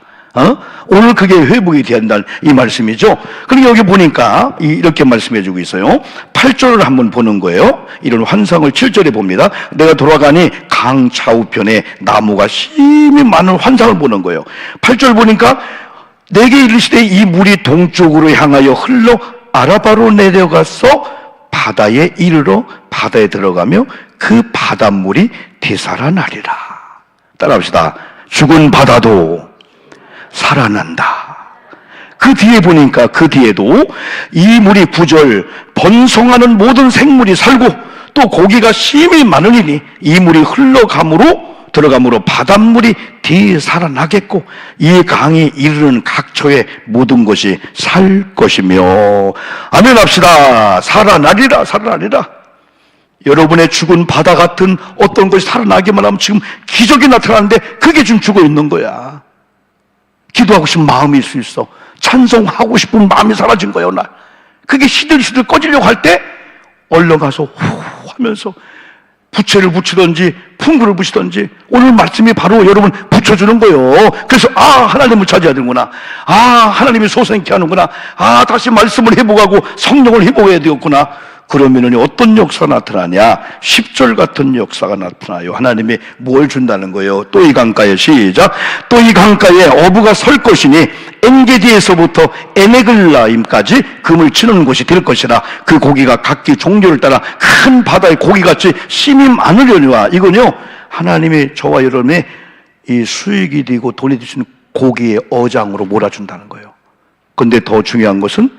오늘 그게 회복이 된다는 이 말씀이죠. 그리고 여기 보니까 이렇게 말씀해주고 있어요. 8절을 한번 보는 거예요. 이런 환상을 7절에 봅니다. 내가 돌아가니 강 좌우편에 나무가 심히 많은 환상을 보는 거예요. 8절 보니까 내게 이르시되 이 물이 동쪽으로 향하여 흘러 아라바로 내려가서 바다에 이르러 바다에 들어가며 그 바닷물이 되살아나리라. 따라합시다. 죽은 바다도 살아난다. 그 뒤에 보니까 그 뒤에도 이 물이 9절 번성하는 모든 생물이 살고 또 고기가 심히 많으니 이 물이 들어감으로 바닷물이 되살아나겠고 이 강이 이르는 각처의 모든 것이 살 것이며. 아멘 합시다. 살아나리라. 살아나리라. 여러분의 죽은 바다 같은 어떤 것이 살아나기만 하면 지금 기적이 나타나는데 그게 지금 죽어 있는 거야. 기도하고 싶은 마음이 있을 수 있어. 찬송하고 싶은 마음이 사라진 거예요. 나 그게 시들시들 꺼지려고 할 때 얼른 가서 후 하면서 부채를 붙이든지 풍구를 붙이든지 오늘 말씀이 바로 여러분 붙여주는 거예요. 그래서 하나님을 찾아야 되는구나. 하나님이 소생케 하는구나. 다시 말씀을 회복하고 성령을 회복해야 되겠구나. 그러면은 어떤 역사가 나타나냐? 10절 같은 역사가 나타나요. 하나님이 뭘 준다는 거예요? 또 이 강가에, 시작. 또 이 강가에 어부가 설 것이니 엔게디에서부터 에네글라임까지 금을 치는 곳이 될 것이라. 그 고기가 각기 종류를 따라 큰 바다의 고기같이 심이 많으려니와. 이건요, 하나님이 저와 여러분의 이 수익이 되고 돈이 되시는 고기의 어장으로 몰아준다는 거예요. 근데 더 중요한 것은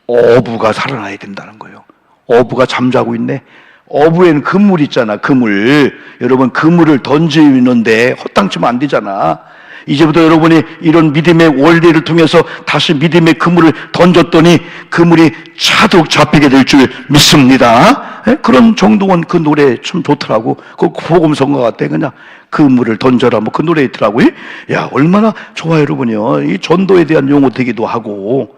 어부가 살아나야 된다는 거예요. 어부가 잠자고 있네. 어부에는 그물 있잖아, 그물. 여러분, 그물을 던지는데 헛땅치면 안 되잖아. 이제부터 여러분이 이런 믿음의 원리를 통해서 다시 믿음의 그물을 던졌더니 그물이 차둑 잡히게 될 줄 믿습니다. 그런 정동원 그 노래 참 좋더라고. 그 복음성가 같아. 그냥 그물을 던져라, 뭐 그 노래 있더라고요. 야, 얼마나 좋아요, 여러분이요. 이 전도에 대한 용어 되기도 하고.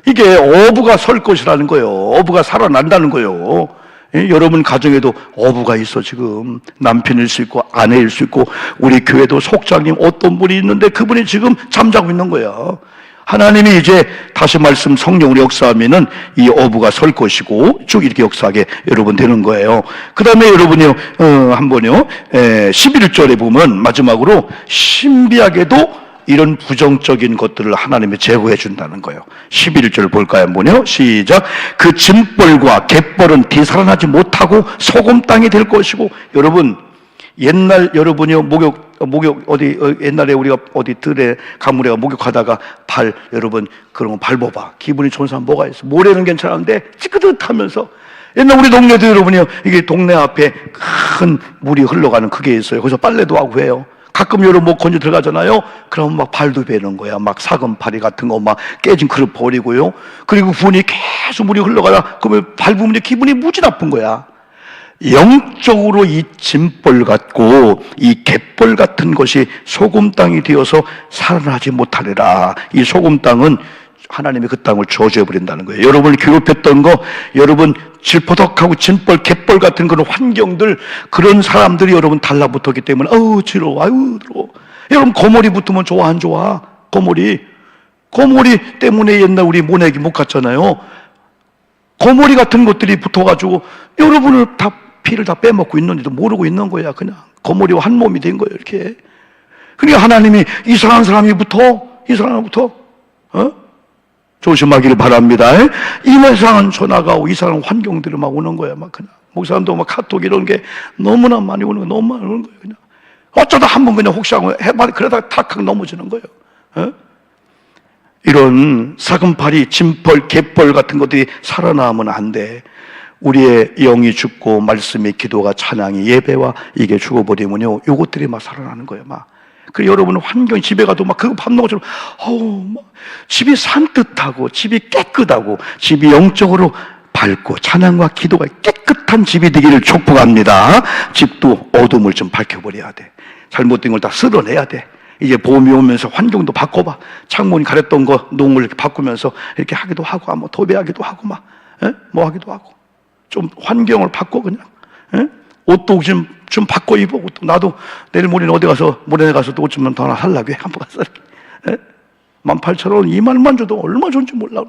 이게 어부가 설 것이라는 거예요. 어부가 살아난다는 거예요. 여러분 가정에도 어부가 있어. 지금 남편일 수 있고 아내일 수 있고, 우리 교회도 속장님 어떤 분이 있는데 그분이 지금 잠자고 있는 거예요. 하나님이 이제 다시 말씀 성령으로 역사하면은 이 어부가 설 것이고 쭉 이렇게 역사하게 여러분 되는 거예요. 그 다음에 여러분이요, 한번요, 11절에 보면 마지막으로 신비하게도 이런 부정적인 것들을 하나님이 제거해 준다는 거예요. 11절 볼까요? 한번요. 시작. 그 짐벌과 갯벌은 되살아나지 못하고 소금 땅이 될 것이고. 여러분, 옛날 여러분이요, 목욕 어디 옛날에 우리가 어디 들에 가물에 목욕하다가 발, 여러분 그런 거 밟아봐. 기분이 좋은 사람 뭐가 있어? 모래는 괜찮은데 찌긋하면서. 옛날 우리 동네도 여러분이요, 이게 동네 앞에 큰 물이 흘러가는 그게 있어요. 거기서 빨래도 하고 해요. 가끔 여러분 뭐 건져 들어가잖아요. 그러면 막 발도 베는 거야. 막 사금파리 같은 거 막 깨진 그릇 버리고요. 그리고 분이 계속 물이 흘러가다 그러면 밟으면 기분이 무지 나쁜 거야. 영적으로 이 짐벌 같고 이 갯벌 같은 것이 소금 땅이 되어서 살아나지 못하리라. 이 소금 땅은 하나님이 그 땅을 저주해 버린다는 거예요. 여러분을 괴롭혔던 거, 여러분 질퍼덕하고 짐벌, 갯벌 같은 그런 환경들, 그런 사람들이 여러분 달라붙었기 때문에 아우 지러워, 아유 더러워. 여러분 거머리 붙으면 좋아 안 좋아? 거머리 때문에 옛날 우리 모내기 못 갔잖아요. 거머리 같은 것들이 붙어가지고 여러분을 다 피를 다 빼먹고 있는지도 모르고 있는 거야. 그냥 거머리와 한 몸이 된 거예요. 이렇게. 그러니까 하나님이 이상한 사람이 붙어, 조심하기를 바랍니다. 이상한 전화가 오고 이상한 환경들이 막 오는 거야. 막 그냥 목사님도 막 카톡 이런 게 너무나 많이 오는 거야. 너무 많이 오는 거예요. 그냥 어쩌다 한 번 그냥 혹시 하고 해봐, 그러다가 탁 넘어지는 거예요. 이런 사금팔이, 짐벌, 갯벌 같은 것들이 살아나면 안 돼. 우리의 영이 죽고 말씀의 기도가, 찬양이, 예배와 이게 죽어버리면요, 요것들이 막 살아나는 거예요. 막. 그 여러분 환경, 집에 가도 막 그거 밥 먹어처럼 막 집이 산뜻하고 집이 깨끗하고 집이 영적으로 밝고 찬양과 기도가 깨끗한 집이 되기를 축복합니다. 집도 어둠을 좀 밝혀버려야 돼. 잘못된 걸 다 쓸어내야 돼. 이제 봄이 오면서 환경도 바꿔봐. 창문 가렸던 거 농을 이렇게 바꾸면서 이렇게 하기도 하고, 뭐 도배하기도 하고, 막 뭐 하기도 하고, 좀 환경을 바꿔 그냥. 옷도 좀 바꿔 입어. 또 나도 내일 모레는 어디 가서, 모레에 가서 또 옷 좀 더 하나 살라고 해. 한번 가서. 18,000원, 2만원만 줘도 얼마 좋은지 몰라.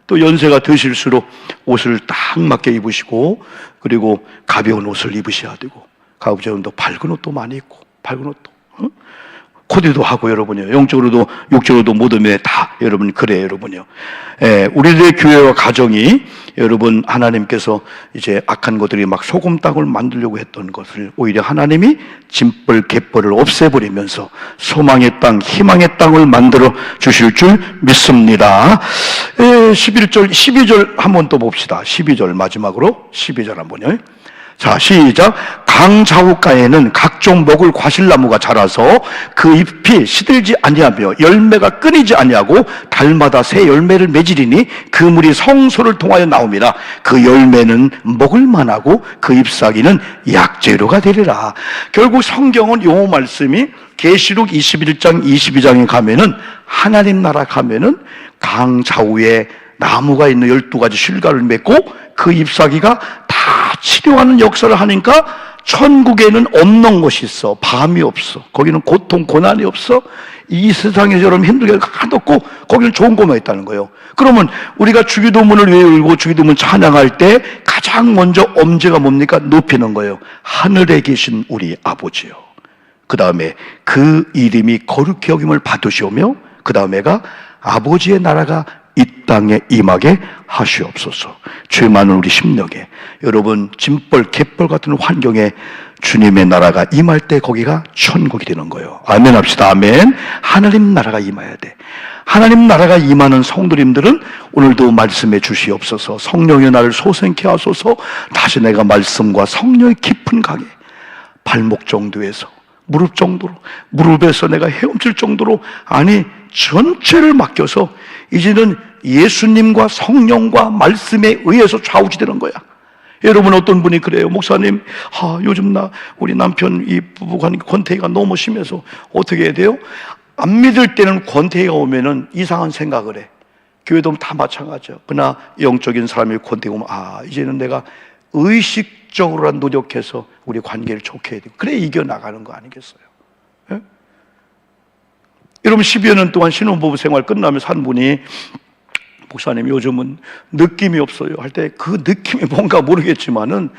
또 연세가 드실수록 옷을 딱 맞게 입으시고, 그리고 가벼운 옷을 입으셔야 되고, 가급적이면 밝은 옷도 많이 입고, 밝은 옷도. 코디도 하고, 여러분이요. 영적으로도, 육적으로도 모든 면에 다, 여러분, 그래요, 여러분이요. 우리들의 교회와 가정이, 여러분, 하나님께서 이제 악한 것들이 막 소금 땅을 만들려고 했던 것을 오히려 하나님이 짐벌, 갯벌을 없애버리면서 소망의 땅, 희망의 땅을 만들어 주실 줄 믿습니다. 11절, 12절 한번 또 봅시다. 12절 마지막으로, 12절 한번요. 자, 시작. 강 좌우가에는 각종 먹을 과실나무가 자라서 그 잎이 시들지 아니하며 열매가 끊이지 아니하고 달마다 새 열매를 맺으리니 그 물이 성소를 통하여 나옵니다. 그 열매는 먹을 만하고 그 잎사귀는 약재료가 되리라. 결국 성경은 요 말씀이 계시록 21장 22장에 가면은, 하나님 나라 가면은 강 좌우에 나무가 있는 12가지 실과를 맺고 그 잎사귀가 다 치료하는 역사를 하니까 천국에는 없는 것이 있어. 밤이 없어. 거기는 고통, 고난이 없어. 이 세상에서 여러분 힘들게 하나도 없고 거기는 좋은 것만 있다는 거예요. 그러면 우리가 주기도문을 왜 울고 주기도문 찬양할 때 가장 먼저 엄지가 뭡니까? 높이는 거예요. 하늘에 계신 우리 아버지요. 그 다음에 그 이름이 거룩히 여김을 받으시오며 그 다음에가 아버지의 나라가 이 땅에 임하게 하시옵소서. 죄 많은 우리 심령에 여러분 짐벌 갯벌 같은 환경에 주님의 나라가 임할 때 거기가 천국이 되는 거예요. 아멘 합시다. 아멘. 하나님 나라가 임해야 돼. 하나님 나라가 임하는 성도님들은 오늘도 말씀해 주시옵소서. 성령의 나를 소생케 하소서. 다시 내가 말씀과 성령의 깊은 강에 발목 정도에서 무릎 정도로, 무릎에서 내가 헤엄칠 정도로, 아니 전체를 맡겨서 이제는 예수님과 성령과 말씀에 의해서 좌우지되는 거야. 여러분 어떤 분이 그래요. 목사님, 요즘 우리 남편 이 부부간 권태기가 너무 심해서 어떻게 해야 돼요? 안 믿을 때는 권태기가 오면은 이상한 생각을 해. 교회도 다 마찬가지야. 그러나 영적인 사람이 권태기가 오면 이제는 내가 의식적으로 노력해서 우리 관계를 좋게 해야 돼. 그래 이겨나가는 거 아니겠어요? 예? 여러분 10여 년 동안 신혼부부 생활 끝나면서 한 분이 목사님 요즘은 느낌이 없어요 할 때 그 느낌이 뭔가 모르겠지만은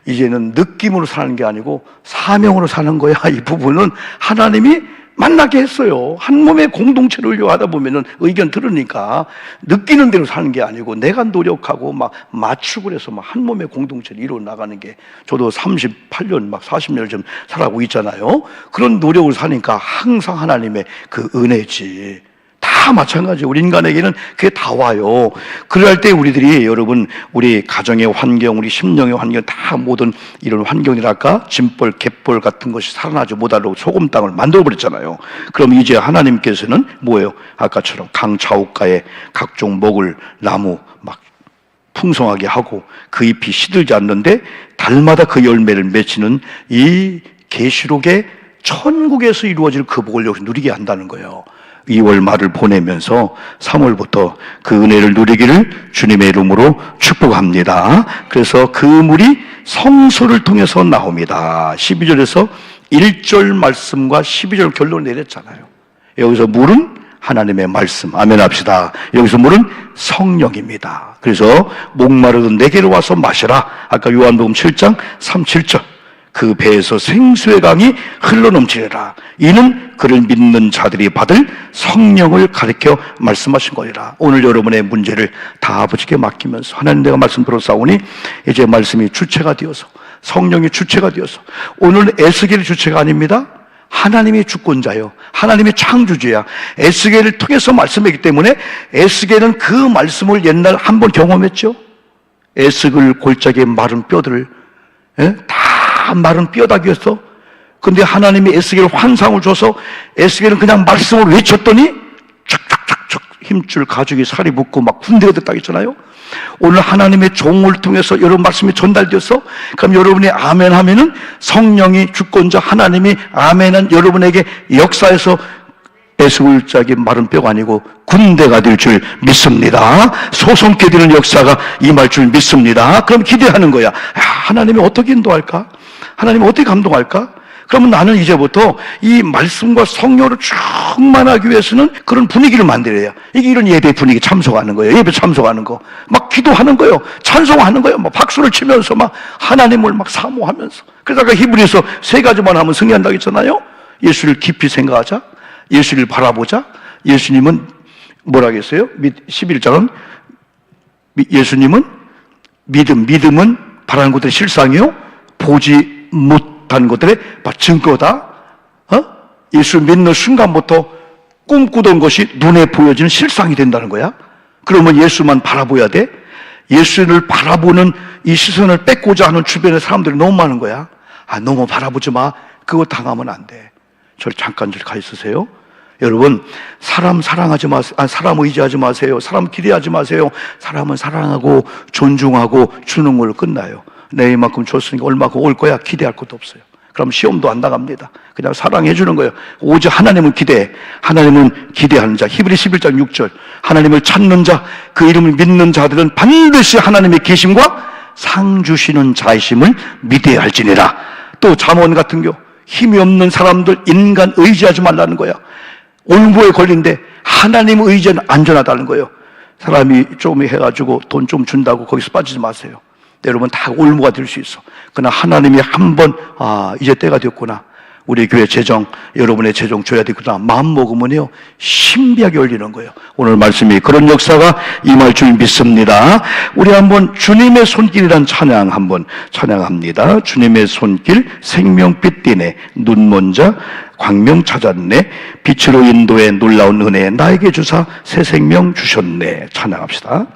이제는 느낌으로 사는 게 아니고 사명으로 사는 거야. 이 부분은 하나님이 만나게 했어요. 한 몸의 공동체를 하다 보면은 의견 들으니까 느끼는 대로 사는 게 아니고 내가 노력하고 막 맞추고 그래서 막 한 몸의 공동체를 이루어 나가는 게, 저도 38년 막 40년을 좀 살아가고 있잖아요. 그런 노력을 사니까 항상 하나님의 그 은혜지. 다 마찬가지예요. 우리 인간에게는 그게 다 와요. 그럴 때 우리들이 여러분 우리 가정의 환경, 우리 심령의 환경 다 모든 이런 환경이랄까 짐벌, 갯벌 같은 것이 살아나지 못하도록 소금 땅을 만들어버렸잖아요. 그럼 이제 하나님께서는 뭐예요? 아까처럼 강 좌우가에 각종 먹을 나무 막 풍성하게 하고 그 잎이 시들지 않는데 달마다 그 열매를 맺히는 이 계시록의 천국에서 이루어질 그 복을 여기서 누리게 한다는 거예요. 2월 말을 보내면서 3월부터 그 은혜를 누리기를 주님의 이름으로 축복합니다. 그래서 그 물이 성소를 통해서 나옵니다. 12절에서 1절 말씀과 12절 결론을 내렸잖아요. 여기서 물은 하나님의 말씀, 아멘 합시다. 여기서 물은 성령입니다. 그래서 목마르던 내게로 와서 마시라. 아까 요한복음 7장 37절 그 배에서 생수의 강이 흘러넘치리라. 이는 그를 믿는 자들이 받을 성령을 가리켜 말씀하신 거리라. 오늘 여러분의 문제를 다 아버지께 맡기면서 하나님 내가 말씀 들었사오니 이제 말씀이 주체가 되어서 성령이 주체가 되어서, 오늘은 에스겔이 주체가 아닙니다. 하나님이 주권자요, 하나님이 창조주야. 에스겔을 통해서 말씀했기 때문에 에스겔은 그 말씀을 옛날 한번 경험했죠. 에스겔 골짜기의 마른 뼈들을 다 마른 뼈다귀였어. 근데 하나님이 에스겔 환상을 줘서 에스겔은 그냥 말씀을 외쳤더니 촥촥촥촥 힘줄 가죽이 살이 붙고 막 군대가 됐다고 했잖아요. 오늘 하나님의 종을 통해서 여러분 말씀이 전달되어서, 그럼 여러분이 아멘 하면은 성령이 주권자 하나님이 아멘은 여러분에게 역사에서 에스겔짝이 마른 뼈가 아니고 군대가 될 줄 믿습니다. 소송케 되는 역사가 임할 줄 믿습니다. 그럼 기대하는 거야. 하나님이 어떻게 인도할까? 하나님이 어떻게 감동할까? 그러면 나는 이제부터 이 말씀과 성령으로 충만하기 위해서는 그런 분위기를 만들어야, 이게 이런 예배 분위기 참석하는 거예요. 예배 참석하는 거, 막 기도하는 거예요. 찬송하는 거예요. 막 박수를 치면서 막 하나님을 막 사모하면서. 그래서 아까 히브리서 3가지만 하면 승리한다고 했잖아요. 예수를 깊이 생각하자, 예수를 바라보자. 예수님은 뭐라고 했어요? 11장은 예수님은 믿음은 바라는 것들의 실상이요 보지 못한 것들의 증거다. 예수 믿는 순간부터 꿈꾸던 것이 눈에 보여지는 실상이 된다는 거야. 그러면 예수만 바라보야 돼. 예수를 바라보는 이 시선을 뺏고자 하는 주변의 사람들이 너무 많은 거야. 너무 바라보지 마. 그거 당하면 안 돼. 저를 잠깐 가 있으세요. 여러분, 사람 사랑하지 마세요. 사람 의지하지 마세요. 사람 기대하지 마세요. 사람은 사랑하고 존중하고 주는 걸로 끝나요. 내 이만큼 줬으니까 얼마큼 올 거야. 기대할 것도 없어요. 그럼 시험도 안 나갑니다. 그냥 사랑해 주는 거예요. 오직 하나님은 기대해. 하나님은 기대하는 자. 히브리 11장 6절. 하나님을 찾는 자, 그 이름을 믿는 자들은 반드시 하나님의 계심과 상 주시는 자이심을 믿어야 할지니라. 또 잠언 같은 경우 힘이 없는 사람들 인간 의지하지 말라는 거야. 올무에 걸린데 하나님 의지는 안전하다는 거예요. 사람이 좀 해가지고 돈 좀 준다고 거기서 빠지지 마세요. 여러분 다 올무가 될 수 있어. 그러나 하나님이 한번 이제 때가 됐구나, 우리 교회 재정, 여러분의 재정 줘야 되구나 마음 먹으면요 신비하게 열리는 거예요. 오늘 말씀이 그런 역사가 임할 줄 믿습니다. 우리 한번 주님의 손길이란 찬양 한번 찬양합니다. 주님의 손길 생명빛 띠네 눈먼 자 광명 찾았네 빛으로 인도해 놀라운 은혜 나에게 주사 새 생명 주셨네. 찬양합시다.